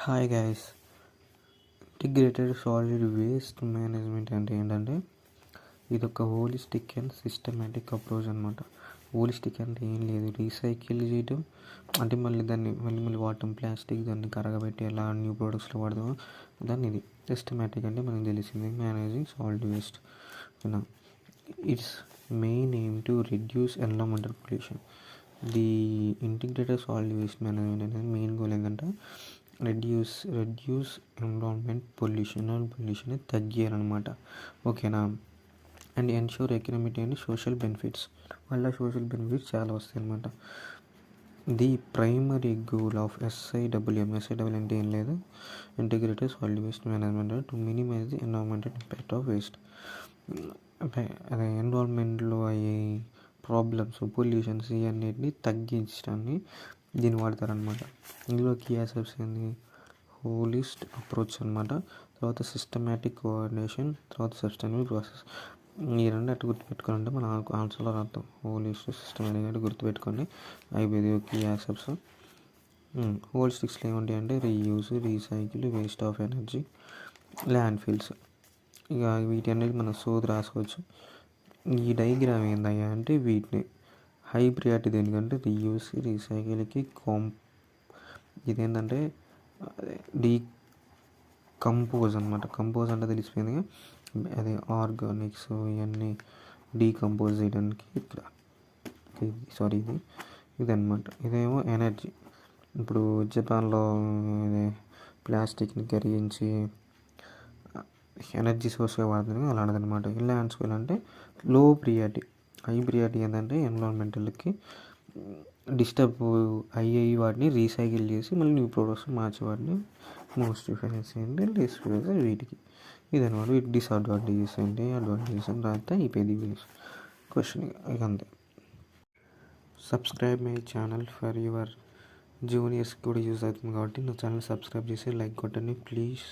Hi guys. Integrated solid waste management అంటే ఏంటంటే ఇది ఒక హోలిస్టిక్ అండ్ సిస్టమేటిక్ అప్రోచ్ అనమాట. హోలిస్టిక్ అంటే ఏం లేదు, రీసైకిల్ చేయటం అంటే మళ్ళీ దాన్ని మళ్ళీ వాడటం, ప్లాస్టిక్ దాన్ని కరగబెట్టి ఎలా న్యూ ప్రొడక్ట్స్లో వాడదామో దాన్ని. ఇది సిస్టమేటిక్ అంటే మనకు తెలిసింది managing solid waste. Its main aim to reduce environmental pollution. The integrated solid waste management అనేది మెయిన్ గోల్ ఏంటంటే రెడ్యూస్ ఎన్విరాన్మెంట్ పొల్యూషన్ తగ్గియాలన్నమాట. ఓకేనా. And ensure economic and social benefits. మళ్ళీ సోషల్ బెనిఫిట్స్ చాలా వస్తాయి అన్నమాట. The primary goal of SIWM అంటే ఏం లేదు, integrated solid waste management to minimize the environmental impact of waste. అదే ఎన్విరాన్మెంట్లో అయ్యే ప్రాబ్లమ్స్, పొల్యూషన్స్ ఇవన్నిటిని తగ్గించడాన్ని దీన్ని వాడతారనమాట. ఇందులో కీ యాసెప్ట్స్ ఏంది, హోలిస్ట్ అప్రోచ్ అనమాట, తర్వాత సిస్టమేటిక్ కోఆర్డినేషన్, తర్వాత సస్టైనబుల్ ప్రాసెస్. ఈ రెండు అటు గుర్తుపెట్టుకోవాలంటే మన ఆన్సర్లో రాస్తాం. హోలిస్ట్, సిస్టమేటిక్ అంటే గుర్తుపెట్టుకోండి. అయిపోయింది కీ యాసెప్ట్స్. హోలిస్టిక్స్లో ఏముంటాయి అంటే reuse, recycle, waste of energy, landfills. ఇక వీటి అనేది మన సోది రాసుకోవచ్చు. ఈ డయాగ్రామ్ ఏందయ్యా అంటే వీటిని హై ప్రియారిటీ దేనికంటే రీయూస్, రీసైకిల్కి. ఇదేంటంటే కంపోజ్ అనమాట. కంపోజ్ అంటే తెలిసిపోయింది, అదే ఆర్గానిక్స్ ఇవన్నీ డీకంపోజ్ చేయడానికి ఇక్కడ ఇదన్నమాట. ఇదేమో ఎనర్జీ. ఇప్పుడు జపాన్లో ప్లాస్టిక్ని కరిగించి ఎనర్జీ సోర్స్గా వాడుతుంది, అలాంటిదన్నమాట. ల్యాండ్ స్కేల్ అంటే లో ప్రియారిటీ. హై ప్రియారిటీ ఏంటంటే ఎన్విరాన్మెంటల్కి డిస్టర్బ్ అయ్యేవి వాటిని రీసైకిల్ చేసి మళ్ళీ న్యూ ప్రొడక్ట్స్ మార్చి వాటిని మోస్ట్ డిఫరెన్స్ ఏంటి లెస్ వీటికి. ఇదనమాట. వీటి డిసడ్వాంటేజెస్ ఏంటి, అడ్వాంటేజెస్ అని రాస్తే అయిపోయింది క్వశ్చన్. ఇక అంతే. Subscribe my channel for your జూనియర్స్కి కూడా యూజ్ అవుతుంది కాబట్టి నా ఛానల్ సబ్స్క్రైబ్ చేసి లైక్ కొట్టండి ప్లీజ్.